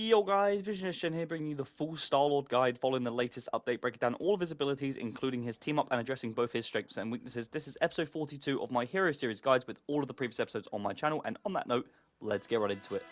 Yo guys, Vision here bringing you the full Starlord guide following the latest update, breaking down all of his abilities, including his team up and addressing both his strengths and weaknesses. This is episode 42 of my Hero Series guides with all of the previous episodes on my channel, and on that note, let's get right into it.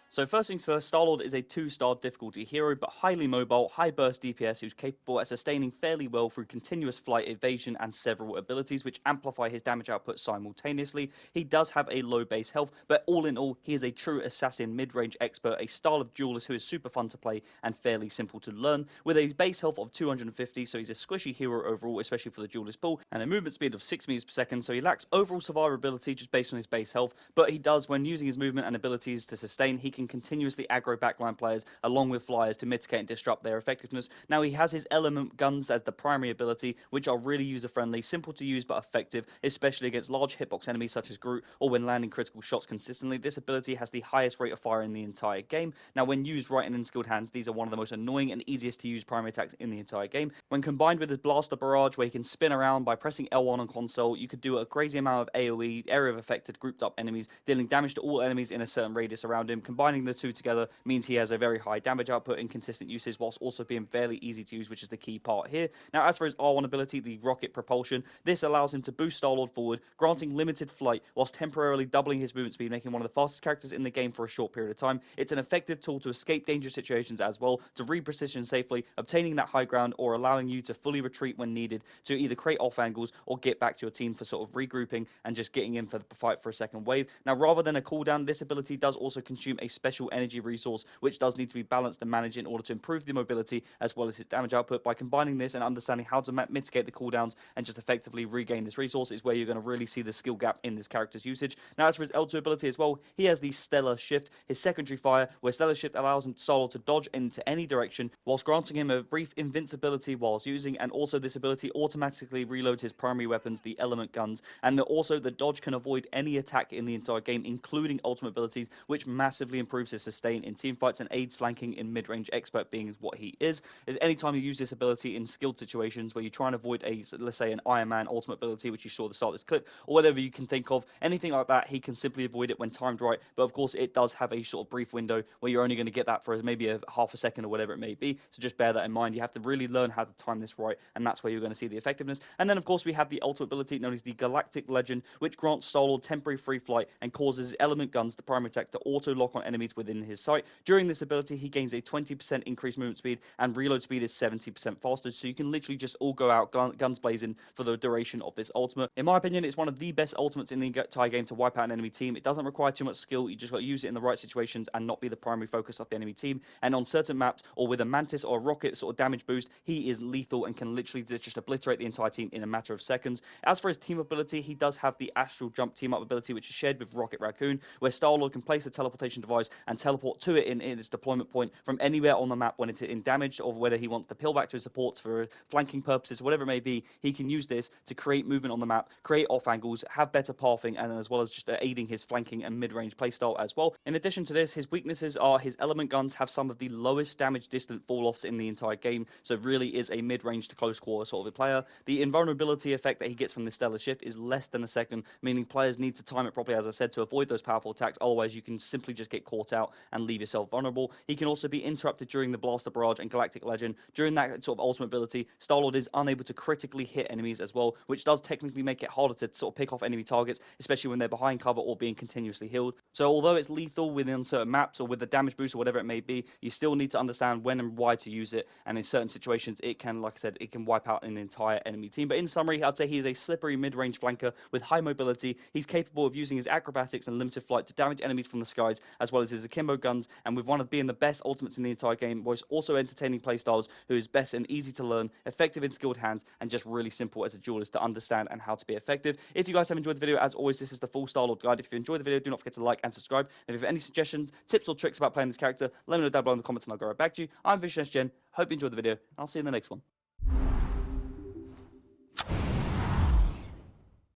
So first things first, Starlord is a 2-star difficulty hero, but highly mobile, high burst DPS who's capable at sustaining fairly well through continuous flight, evasion, and several abilities which amplify his damage output simultaneously. He does have a low base health, but all in all, he is a true assassin mid-range expert, a style of duelist who is super fun to play and fairly simple to learn, with a base health of 250, so he's a squishy hero overall, especially for the duelist pool, and a movement speed of 6 meters per second, so he lacks overall survivability just based on his base health, but he does, when using his movement and abilities to sustain, he can continuously aggro backline players along with flyers to mitigate and disrupt their effectiveness. Now he has his element guns as the primary ability, which are really user friendly, simple to use but effective, especially against large hitbox enemies such as Groot or when landing critical shots consistently. This ability has the highest rate of fire in the entire game. Now when used right and in skilled hands, these are one of the most annoying and easiest to use primary attacks in the entire game. When combined with his blaster barrage where he can spin around by pressing L1 on console, you could do a crazy amount of AoE, area of affected grouped up enemies, dealing damage to all enemies in a certain radius around him. Combining the two together means he has a very high damage output and consistent uses whilst also being fairly easy to use, which is the key part here. Now as for his R1 ability, the rocket propulsion, this allows him to boost Starlord forward, granting limited flight whilst temporarily doubling his movement speed, making one of the fastest characters in the game for a short period of time. It's an effective tool to escape dangerous situations as well, to reposition safely, obtaining that high ground or allowing you to fully retreat when needed to either create off angles or get back to your team for sort of regrouping and just getting in for the fight for a second wave. Now rather than a cooldown, this ability does also consume a special energy resource which does need to be balanced and managed in order to improve the mobility as well as his damage output. By combining this and understanding how to mitigate the cooldowns and just effectively regain this resource is where you're going to really see the skill gap in this character's usage. Now as for his L2 ability as well, he has the Stellar Shift, his secondary fire, where Stellar Shift allows him to dodge into any direction whilst granting him a brief invincibility whilst using, and also this ability automatically reloads his primary weapons, the element guns, and also the dodge can avoid any attack in the entire game, including ultimate abilities, which massively improves his sustain in team fights and aids flanking in mid-range expert being what he is anytime you use this ability in skilled situations where you try and avoid a, let's say, an Iron Man ultimate ability, which you saw at the start of this clip, or whatever you can think of, anything like that, he can simply avoid it when timed right. But of course it does have a sort of brief window where you're only going to get that for maybe a half a second or whatever it may be, so just bear that in mind. You have to really learn how to time this right, and that's where you're going to see the effectiveness. And then of course we have the ultimate ability known as the Galactic Legend, which grants Starlord temporary free flight and causes his element guns, the primary attack, to auto lock on enemies within his sight. During this ability he gains a 20% increased movement speed, and reload speed is 70% faster, so you can literally just all go out guns blazing for the duration of this ultimate. In my opinion, it's one of the best ultimates in the entire game to wipe out an enemy team. It doesn't require too much skill, you just got to use it in the right situations and not be the primary focus of the enemy team. And on certain maps, or with a Mantis or a rocket sort of damage boost, he is lethal and can literally just obliterate the entire team in a matter of seconds. As for his team ability, he does have the Astral Jump team up ability, which is shared with Rocket Raccoon, where Starlord can place a teleportation device and teleport to it in its deployment point from anywhere on the map when it's in damage, or whether he wants to peel back to his supports for flanking purposes, whatever it may be. He can use this to create movement on the map, create off angles, have better pathing, and as well as just aiding his flanking and mid-range playstyle as well. In addition to this, his weaknesses are his element guns have some of the lowest damage distant fall-offs in the entire game, so really is a mid-range to close quarter sort of a player. The invulnerability effect that he gets from the Stellar Shift is less than a second, meaning players need to time it properly, as I said, to avoid those powerful attacks, otherwise you can simply just get caught out and leave yourself vulnerable. He can also be interrupted during the Blaster Barrage and Galactic Legend. During that sort of ultimate ability, Starlord is unable to critically hit enemies as well, which does technically make it harder to sort of pick off enemy targets, especially when they're behind cover or being continuously healed. So although it's lethal within certain maps or with the damage boost or whatever it may be, you still need to understand when and why to use it, and in certain situations it can, like I said, it can wipe out an entire enemy team. But in summary, I'd say he is a slippery mid-range flanker with high mobility. He's capable of using his acrobatics and limited flight to damage enemies from the skies, as well as his akimbo guns, and with one of being the best ultimates in the entire game, whilst also entertaining playstyles, who is best and easy to learn, effective in skilled hands, and just really simple as a duelist to understand and how to be effective. If you guys have enjoyed the video, as always, this is the full Starlord guide. If you enjoyed the video, do not forget to like and subscribe. And if you have any suggestions, tips, or tricks about playing this character, let me know down below in the comments and I'll go right back to you. I'm Vision. Hope you enjoyed the video, and I'll see you in the next one.